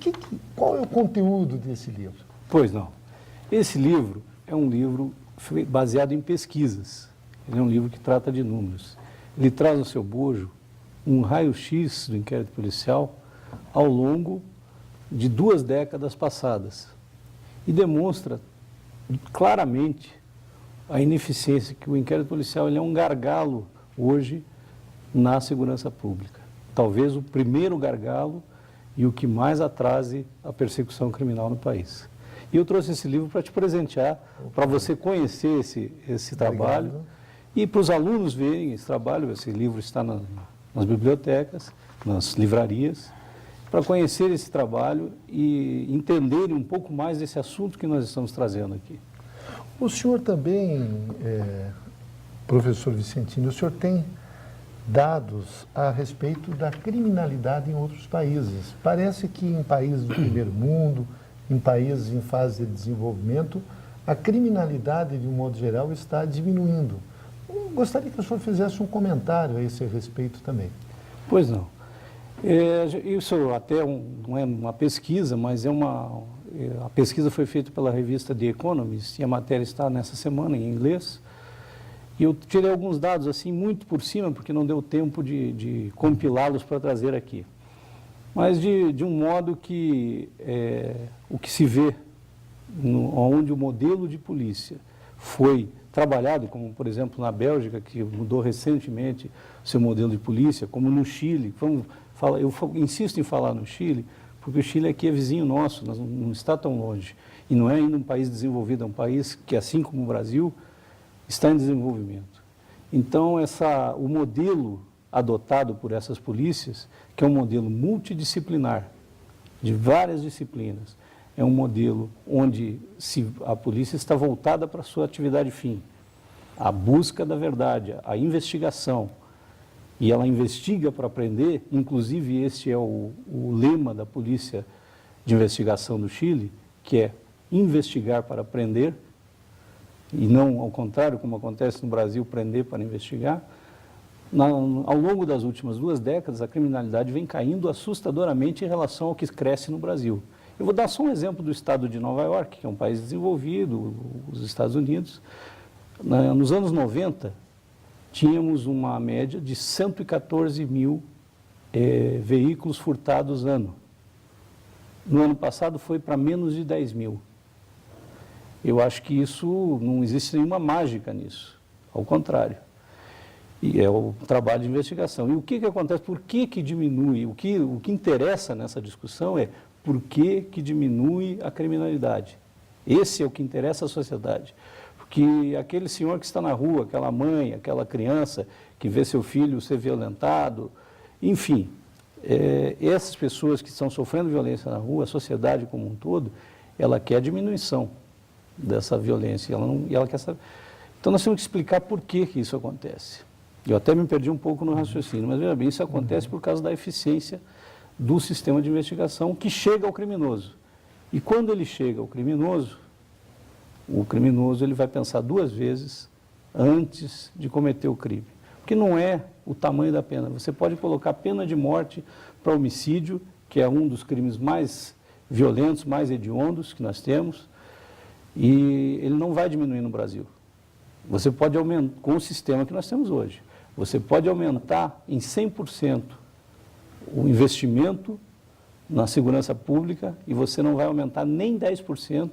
Qual é o conteúdo desse livro? Pois não. Esse livro é um livro baseado em pesquisas. Ele é um livro que trata de números. Ele traz no seu bojo um raio-x do inquérito policial ao longo de 2 décadas passadas e demonstra claramente a ineficiência, que o inquérito policial ele é um gargalo hoje na segurança pública. Talvez o primeiro gargalo e o que mais atrase a persecução criminal no país. E eu trouxe esse livro para te presentear, para você conhecer esse trabalho. Obrigado. E para os alunos verem esse trabalho. Esse livro está nas bibliotecas, nas livrarias, para conhecer esse trabalho e entenderem um pouco mais desse assunto que nós estamos trazendo aqui. O senhor também, professor Vicentini, o senhor tem dados a respeito da criminalidade em outros países. Parece que em países do primeiro mundo, em países em fase de desenvolvimento, a criminalidade, de um modo geral, está diminuindo. Eu gostaria que o senhor fizesse um comentário a esse respeito também. Pois não. Isso até não é uma pesquisa, mas a pesquisa foi feita pela revista The Economist e a matéria está nessa semana em inglês. E eu tirei alguns dados assim muito por cima, porque não deu tempo de compilá-los para trazer aqui. Mas de um modo que o que se vê, onde o modelo de polícia foi trabalhado, como por exemplo na Bélgica, que mudou recentemente o seu modelo de polícia, como no Chile. Eu insisto em falar no Chile, porque o Chile aqui é vizinho nosso, não está tão longe. E não é ainda um país desenvolvido, é um país que, assim como o Brasil, está em desenvolvimento. Então, o modelo adotado por essas polícias, que é um modelo multidisciplinar, de várias disciplinas, é um modelo onde a polícia está voltada para a sua atividade fim, a busca da verdade, a investigação, e ela investiga para aprender, inclusive este é o lema da Polícia de Investigação do Chile, que é investigar para aprender, e não ao contrário, como acontece no Brasil, prender para investigar. Ao longo das últimas 2 décadas, a criminalidade vem caindo assustadoramente em relação ao que cresce no Brasil. Eu vou dar só um exemplo do estado de Nova York, que é um país desenvolvido, os Estados Unidos. Nos anos 90, tínhamos uma média de 114 mil veículos furtados ano. No ano passado foi para menos de 10 mil. Eu acho que isso, não existe nenhuma mágica nisso, ao contrário. E é o trabalho de investigação. E o que acontece? Por que diminui? O que interessa nessa discussão é por que diminui a criminalidade. Esse é o que interessa à sociedade. Porque aquele senhor que está na rua, aquela mãe, aquela criança que vê seu filho ser violentado, enfim, essas pessoas que estão sofrendo violência na rua, a sociedade como um todo, ela quer a diminuição dessa violência. Ela quer saber. Então nós temos que explicar por que isso acontece. Eu até me perdi um pouco no raciocínio, mas veja bem, isso acontece por causa da eficiência do sistema de investigação que chega ao criminoso. E quando ele chega ao criminoso, o criminoso ele vai pensar 2 vezes antes de cometer o crime. Porque não é o tamanho da pena. Você pode colocar pena de morte para homicídio, que é um dos crimes mais violentos, mais hediondos que nós temos, e ele não vai diminuir no Brasil. Você pode aumentar, com o sistema que nós temos hoje, você pode aumentar em 100% o investimento na segurança pública e você não vai aumentar nem 10%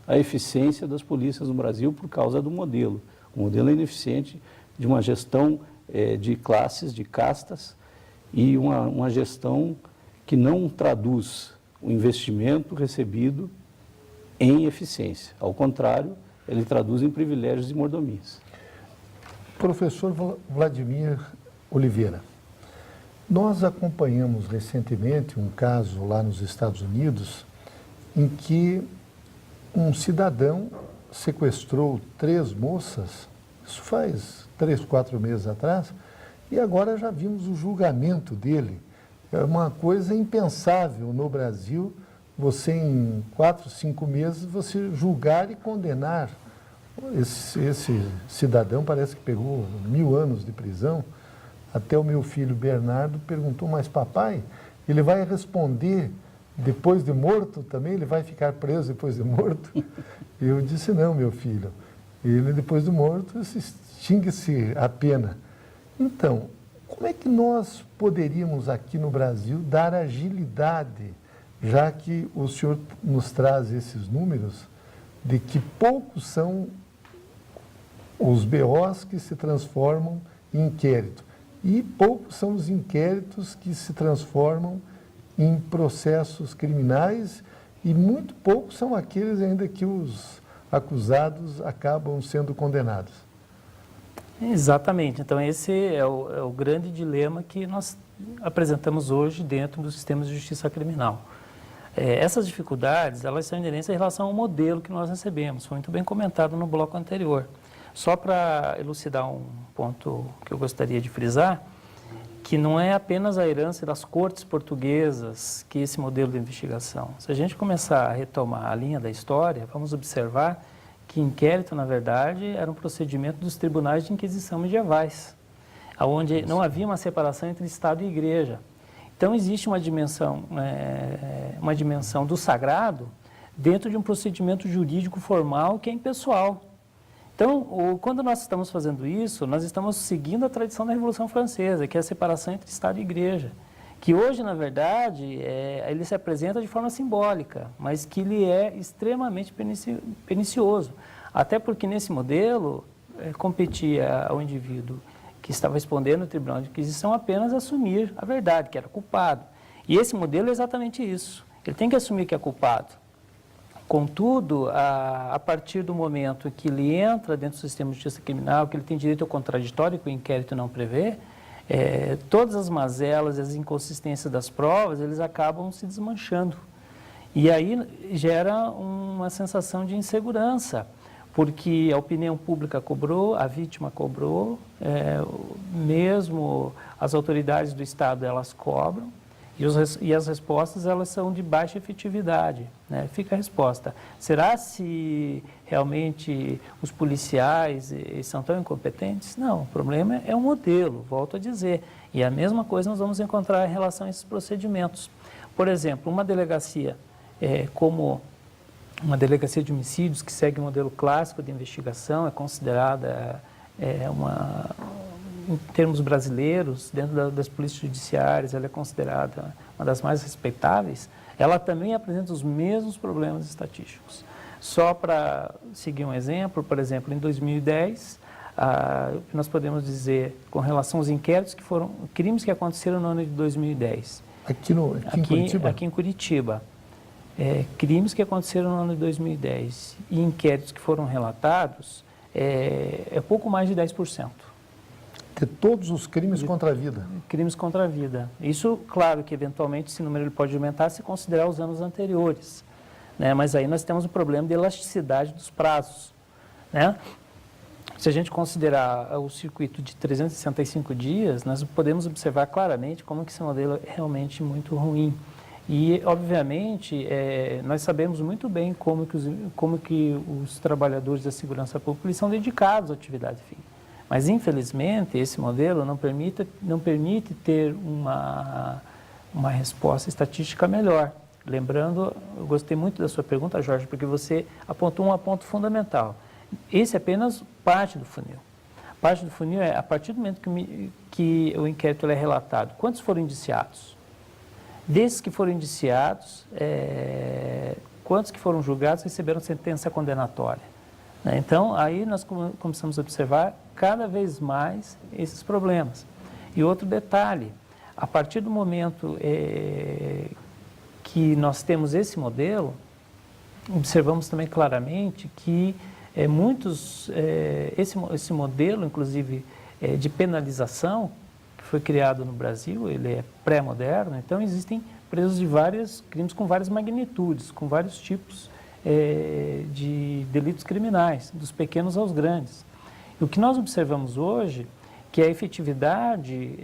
a eficiência das polícias no Brasil por causa do modelo. O modelo é ineficiente de uma gestão de classes, de castas, e uma gestão que não traduz o investimento recebido em eficiência. Ao contrário, ele traduz em privilégios e mordomias. Professor Vladimir Oliveira, nós acompanhamos recentemente um caso lá nos Estados Unidos em que um cidadão sequestrou 3 moças, isso faz 3, 4 meses atrás, e agora já vimos o julgamento dele. É uma coisa impensável no Brasil, você em 4, 5 meses, você julgar e condenar. Esse cidadão parece que pegou 1000 anos de prisão. Até o meu filho Bernardo perguntou, mas papai, ele vai responder depois de morto também? Ele vai ficar preso depois de morto? Eu disse, não, meu filho, ele depois de morto extingue-se a pena. Então, como é que nós poderíamos aqui no Brasil dar agilidade, já que o senhor nos traz esses números, de que poucos são os BOs que se transformam em inquérito e poucos são os inquéritos que se transformam em processos criminais e muito poucos são aqueles ainda que os acusados acabam sendo condenados. Exatamente. Então, esse é o grande dilema que nós apresentamos hoje dentro dos sistemas de justiça criminal. Essas dificuldades, elas são inerentes em relação ao modelo que nós recebemos. Foi muito bem comentado no bloco anterior. Só para elucidar um ponto que eu gostaria de frisar, que não é apenas a herança das cortes portuguesas que esse modelo de investigação. Se a gente começar a retomar a linha da história, vamos observar que inquérito, na verdade, era um procedimento dos tribunais de inquisição medievais, onde não havia uma separação entre Estado e Igreja. Então, existe uma dimensão do sagrado dentro de um procedimento jurídico formal que é impessoal. Então, quando nós estamos fazendo isso, nós estamos seguindo a tradição da Revolução Francesa, que é a separação entre Estado e Igreja, que hoje, na verdade, ele se apresenta de forma simbólica, mas que ele é extremamente pernicioso. Até porque, nesse modelo, competia ao indivíduo que estava respondendo no Tribunal de Inquisição apenas assumir a verdade, que era culpado. E esse modelo é exatamente isso. ele tem que assumir que é culpado. Contudo, a partir do momento que ele entra dentro do sistema de justiça criminal, que ele tem direito ao contraditório, que o inquérito não prevê, todas as mazelas e as inconsistências das provas, eles acabam se desmanchando. E aí gera uma sensação de insegurança, porque a opinião pública cobrou, a vítima cobrou, mesmo as autoridades do Estado, elas cobram, e as respostas, elas são de baixa efetividade, né? Fica a resposta. Será se realmente os policiais são tão incompetentes? Não, o problema é o modelo, volto a dizer. E a mesma coisa nós vamos encontrar em relação a esses procedimentos. Por exemplo, uma delegacia como uma delegacia de homicídios, que segue o modelo clássico de investigação, é considerada em termos brasileiros, dentro das polícias judiciárias, ela é considerada uma das mais respeitáveis, ela também apresenta os mesmos problemas estatísticos. Só para seguir um exemplo, por exemplo, em 2010, nós podemos dizer, com relação aos inquéritos que foram, crimes que aconteceram no ano de 2010. Aqui em Curitiba? Aqui em Curitiba. Crimes que aconteceram no ano de 2010 e inquéritos que foram relatados, é pouco mais de 10%. De todos os crimes contra a vida. Crimes contra a vida. Isso, claro, que eventualmente esse número ele pode aumentar se considerar os anos anteriores, né? Mas aí nós temos o problema de elasticidade dos prazos, né? Se a gente considerar o circuito de 365 dias, nós podemos observar claramente como que esse modelo é realmente muito ruim. E, obviamente, nós sabemos muito bem como que os trabalhadores da segurança pública são dedicados à atividade fim. Mas, infelizmente, esse modelo não permite ter uma resposta estatística melhor. Lembrando, eu gostei muito da sua pergunta, Jorge, porque você apontou um ponto fundamental. Esse é apenas parte do funil. Parte do funil é, a partir do momento que o inquérito é relatado, quantos foram indiciados? Desses que foram indiciados, quantos que foram julgados receberam sentença condenatória? Né? Então, aí nós começamos a observar cada vez mais esses problemas. E outro detalhe, a partir do momento que nós temos esse modelo, observamos também claramente que esse modelo, inclusive, de penalização, que foi criado no Brasil, ele é pré-moderno, então existem presos de vários crimes com várias magnitudes, com vários tipos de delitos criminais, dos pequenos aos grandes. E o que nós observamos hoje, que a efetividade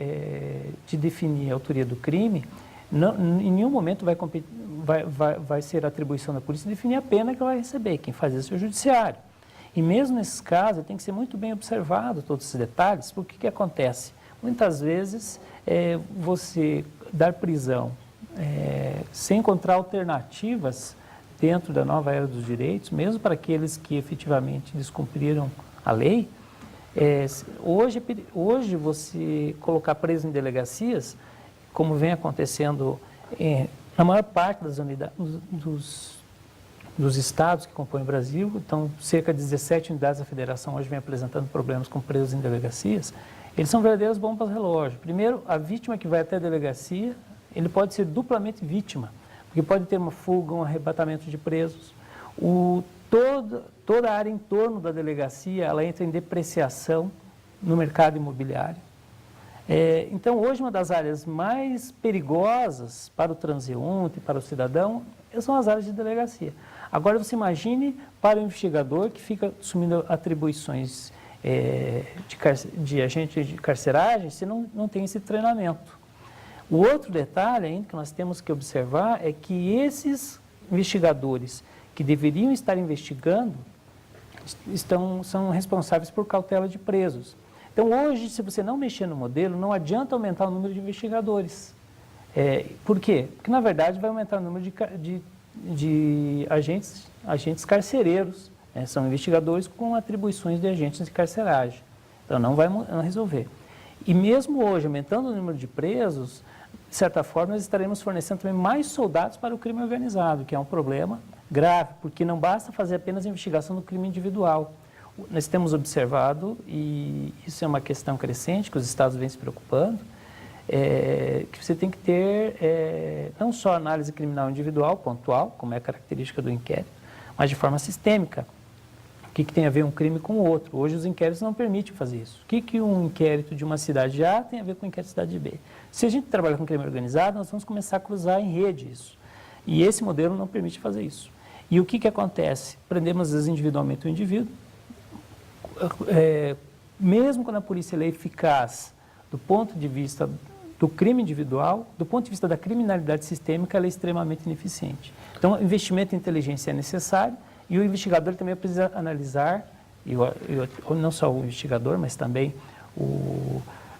de definir a autoria do crime, em nenhum momento vai ser a atribuição da polícia definir a pena que ela vai receber, quem faz isso é o judiciário. E mesmo nesses casos, tem que ser muito bem observado todos esses detalhes, porque o que acontece? Muitas vezes, você dar prisão sem encontrar alternativas dentro da nova era dos direitos, mesmo para aqueles que efetivamente descumpriram a lei, hoje você colocar preso em delegacias, como vem acontecendo na maior parte das unidades, dos estados que compõem o Brasil, então cerca de 17 unidades da federação hoje vem apresentando problemas com presos em delegacias, eles são verdadeiras bombas relógio. Primeiro, a vítima que vai até a delegacia, ele pode ser duplamente vítima, porque pode ter uma fuga, um arrebatamento de presos. Toda a área em torno da delegacia, ela entra em depreciação no mercado imobiliário. Então, hoje, uma das áreas mais perigosas para o transeunte, para o cidadão, são as áreas de delegacia. Agora, você imagine para o investigador que fica assumindo atribuições de agente de carceragem, se não tem esse treinamento. O outro detalhe ainda que nós temos que observar é que esses investigadores que deveriam estar investigando são responsáveis por cautela de presos. Então, hoje, se você não mexer no modelo, não adianta aumentar o número de investigadores. Por quê? Porque, na verdade, vai aumentar o número de agentes carcereiros. São investigadores com atribuições de agentes de carceragem. Então, não vai resolver. E mesmo hoje, aumentando o número de presos, de certa forma, nós estaremos fornecendo também mais soldados para o crime organizado, que é um problema grave, porque não basta fazer apenas a investigação do crime individual. Nós temos observado, e isso é uma questão crescente, que os estados vêm se preocupando, que você tem que ter não só análise criminal individual, pontual, como é a característica do inquérito, mas de forma sistêmica. O que tem a ver um crime com o outro? Hoje os inquéritos não permitem fazer isso. O que um inquérito de uma cidade A tem a ver com o inquérito de cidade B? Se a gente trabalha com crime organizado, nós vamos começar a cruzar em rede isso. E esse modelo não permite fazer isso. E o que acontece? Prendemos, às vezes, individualmente o indivíduo. Mesmo quando a polícia é eficaz do ponto de vista do crime individual, do ponto de vista da criminalidade sistêmica, ela é extremamente ineficiente. Então, o investimento em inteligência é necessário e o investigador também precisa analisar, não só o investigador, mas também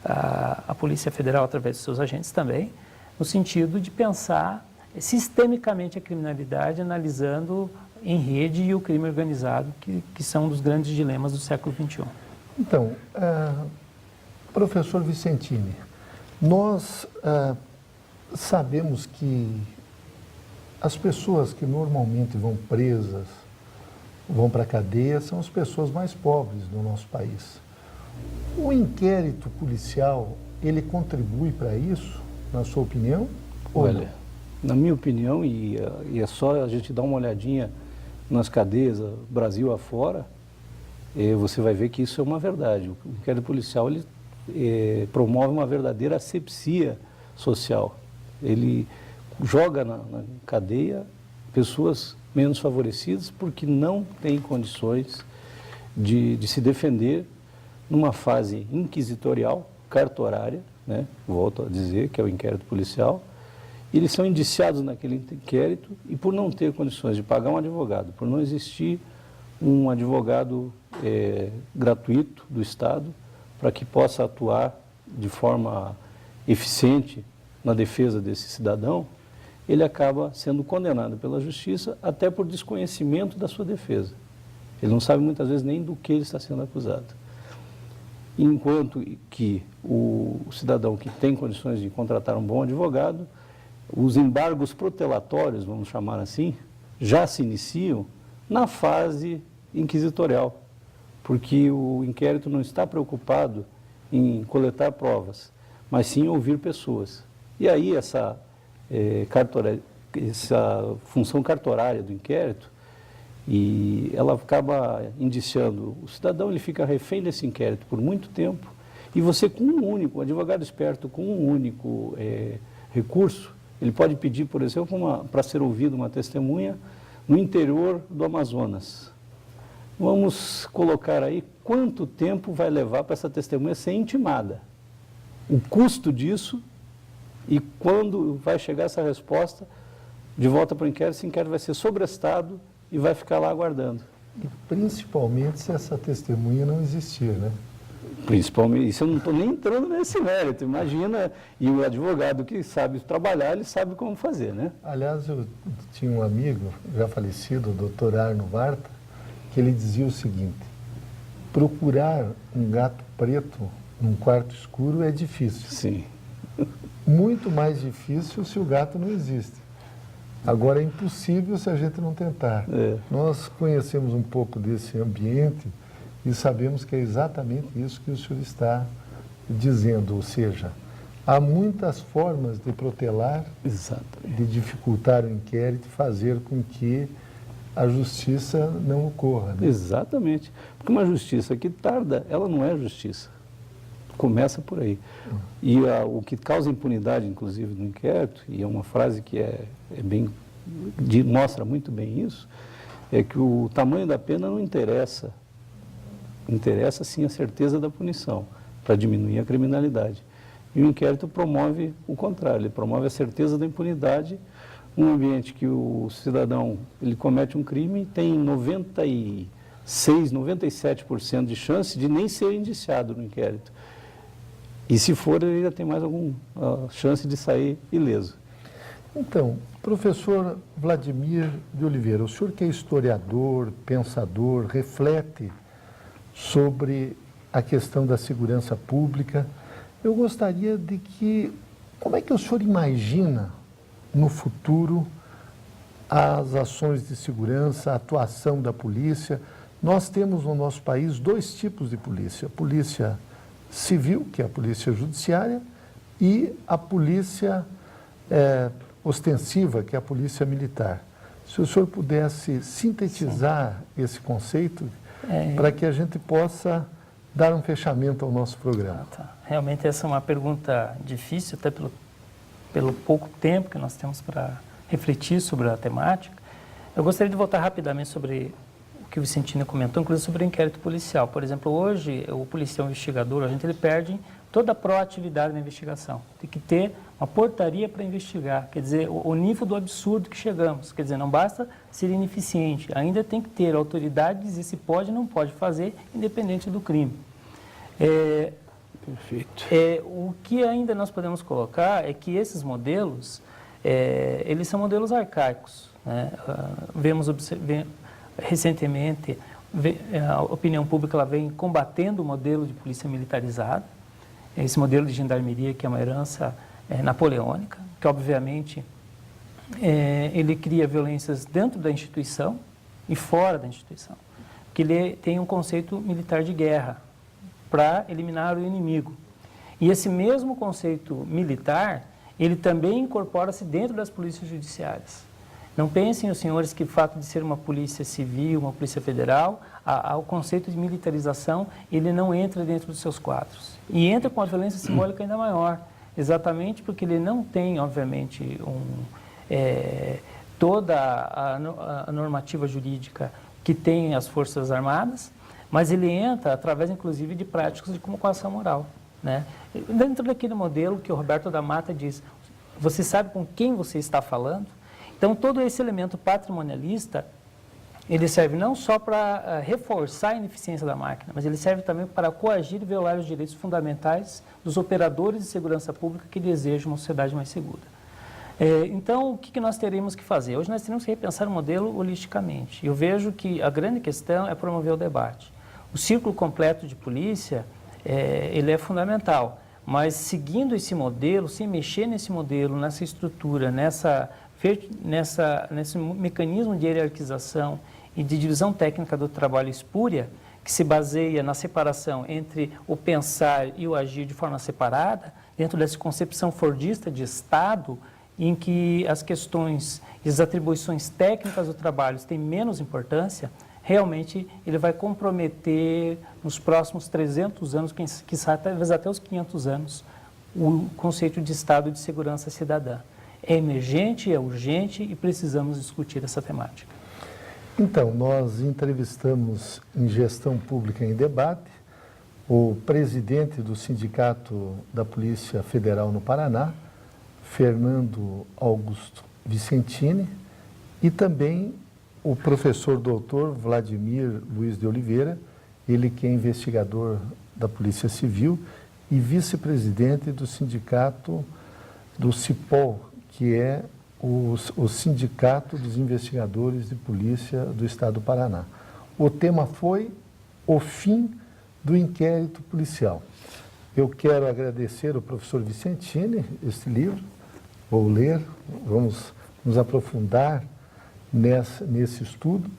a Polícia Federal, através de seus agentes também, no sentido de pensar sistemicamente a criminalidade, analisando em rede e o crime organizado, que são um dos grandes dilemas do século XXI. Então, professor Vicentini, nós sabemos que as pessoas que normalmente vão presas, vão para a cadeia, são as pessoas mais pobres do nosso país. O inquérito policial, ele contribui para isso, na sua opinião? Olha, na minha opinião, e é só a gente dar uma olhadinha nas cadeias, Brasil afora, você vai ver que isso é uma verdade. O inquérito policial, ele promove uma verdadeira asepsia social. Ele joga na cadeia pessoas menos favorecidas porque não têm condições de se defender numa fase inquisitorial, cartorária, né? Volto a dizer que é o inquérito policial. Eles são indiciados naquele inquérito e por não ter condições de pagar um advogado, por não existir um advogado gratuito do Estado para que possa atuar de forma eficiente na defesa desse cidadão, ele acaba sendo condenado pela justiça até por desconhecimento da sua defesa. Ele não sabe muitas vezes nem do que ele está sendo acusado. Enquanto que o cidadão que tem condições de contratar um bom advogado, os embargos protelatórios, vamos chamar assim, já se iniciam na fase inquisitorial, porque o inquérito não está preocupado em coletar provas, mas sim em ouvir pessoas. E aí essa função cartorária do inquérito, e ela acaba indiciando o cidadão, ele fica refém desse inquérito por muito tempo, e você com um advogado esperto com um único recurso, ele pode pedir, por exemplo, para ser ouvido uma testemunha no interior do Amazonas. Vamos colocar aí quanto tempo vai levar para essa testemunha ser intimada. O custo disso e quando vai chegar essa resposta de volta para o inquérito, esse inquérito vai ser sobrestado e vai ficar lá aguardando. E principalmente se essa testemunha não existir, né? Principalmente, isso eu não estou nem entrando nesse mérito, imagina, e o advogado que sabe trabalhar, ele sabe como fazer, né? Aliás, eu tinha um amigo, já falecido, o doutor Arno Varta, que ele dizia o seguinte: procurar um gato preto num quarto escuro é difícil. Sim. Muito mais difícil se o gato não existe. Agora é impossível se a gente não tentar. Nós conhecemos um pouco desse ambiente e sabemos que é exatamente isso que o senhor está dizendo, ou seja, há muitas formas de protelar, exatamente, de dificultar o inquérito, fazer com que a justiça não ocorra, né? Exatamente, porque uma justiça que tarda, ela não é justiça. Começa por aí. E o que causa impunidade, inclusive, no inquérito, e é uma frase que mostra muito bem isso, é que o tamanho da pena não interessa. Interessa, sim, a certeza da punição, para diminuir a criminalidade. E o inquérito promove o contrário, ele promove a certeza da impunidade, um ambiente que o cidadão ele comete um crime e tem 97% de chance de nem ser indiciado no inquérito. E se for, ele ainda tem mais alguma chance de sair ileso. Então, professor Vladimir de Oliveira, o senhor que é historiador, pensador, reflete sobre a questão da segurança pública, eu gostaria de que, como é que o senhor imagina no futuro as ações de segurança, a atuação da polícia? Nós temos no nosso país dois tipos de polícia: a polícia civil, que é a polícia judiciária, e a polícia ostensiva, que é a polícia militar. Se o senhor pudesse sintetizar esse conceito, para que a gente possa dar um fechamento ao nosso programa. Tá. Realmente essa é uma pergunta difícil, até pelo pouco tempo que nós temos para refletir sobre a temática. Eu gostaria de voltar rapidamente sobre o que o Vicentino comentou, inclusive sobre o inquérito policial. Por exemplo, hoje o policial investigador, ele perde toda a proatividade na investigação. Tem que ter uma portaria para investigar, quer dizer, o nível do absurdo que chegamos. Quer dizer, não basta ser ineficiente, ainda tem que ter autoridade de dizer se pode ou não pode fazer, independente do crime. Perfeito. O que ainda nós podemos colocar é que esses modelos, eles são modelos arcaicos. Né? Recentemente, a opinião pública ela vem combatendo o modelo de polícia militarizada, esse modelo de gendarmeria que é uma herança napoleônica, que obviamente ele cria violências dentro da instituição e fora da instituição, que ele tem um conceito militar de guerra para eliminar o inimigo. E esse mesmo conceito militar, ele também incorpora-se dentro das polícias judiciárias. Não pensem os senhores que o fato de ser uma polícia civil, uma polícia federal, o conceito de militarização, ele não entra dentro dos seus quadros. E entra com uma violência simbólica ainda maior, exatamente porque ele não tem, obviamente, toda a normativa jurídica que tem as Forças Armadas, mas ele entra através, inclusive, de práticas de comunicação moral. Né? Dentro daquele modelo que o Roberto da Mata diz, você sabe com quem você está falando? Então, todo esse elemento patrimonialista, ele serve não só para reforçar a ineficiência da máquina, mas ele serve também para coagir e violar os direitos fundamentais dos operadores de segurança pública que desejam uma sociedade mais segura. Então, o que nós teremos que fazer? Hoje nós teremos que repensar o modelo holisticamente. Eu vejo que a grande questão é promover o debate. O círculo completo de polícia, ele é fundamental, mas seguindo esse modelo, sem mexer nesse modelo, nessa estrutura, nesse mecanismo de hierarquização e de divisão técnica do trabalho espúria, que se baseia na separação entre o pensar e o agir de forma separada, dentro dessa concepção fordista de Estado, em que as questões e as atribuições técnicas do trabalho têm menos importância, realmente ele vai comprometer nos próximos 300 anos, quiçá talvez até os 500 anos, o conceito de Estado de segurança cidadã. É emergente, é urgente e precisamos discutir essa temática. Então, nós entrevistamos em Gestão Pública em Debate o presidente do Sindicato da Polícia Federal no Paraná, Fernando Augusto Vicentini, e também o professor doutor Vladimir Luiz de Oliveira, ele que é investigador da Polícia Civil e vice-presidente do sindicato do CIPOL, que é o Sindicato dos Investigadores de Polícia do Estado do Paraná. O tema foi o fim do inquérito policial. Eu quero agradecer ao professor Vicentini este livro, vou ler, vamos nos aprofundar nesse estudo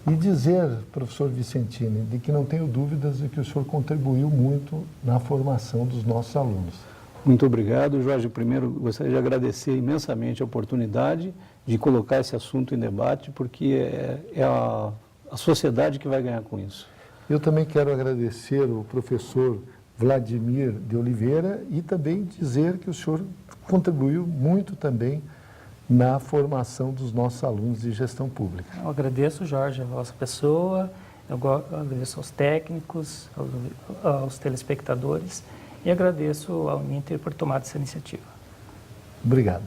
e dizer, professor Vicentini, de que não tenho dúvidas de que o senhor contribuiu muito na formação dos nossos alunos. Muito obrigado, Jorge. Primeiro, gostaria de agradecer imensamente a oportunidade de colocar esse assunto em debate, porque é a sociedade que vai ganhar com isso. Eu também quero agradecer ao professor Vladimir de Oliveira e também dizer que o senhor contribuiu muito também na formação dos nossos alunos de gestão pública. Eu agradeço, Jorge, a vossa pessoa, eu agradeço aos técnicos, aos telespectadores e agradeço ao Uninter por tomar essa iniciativa. Obrigado.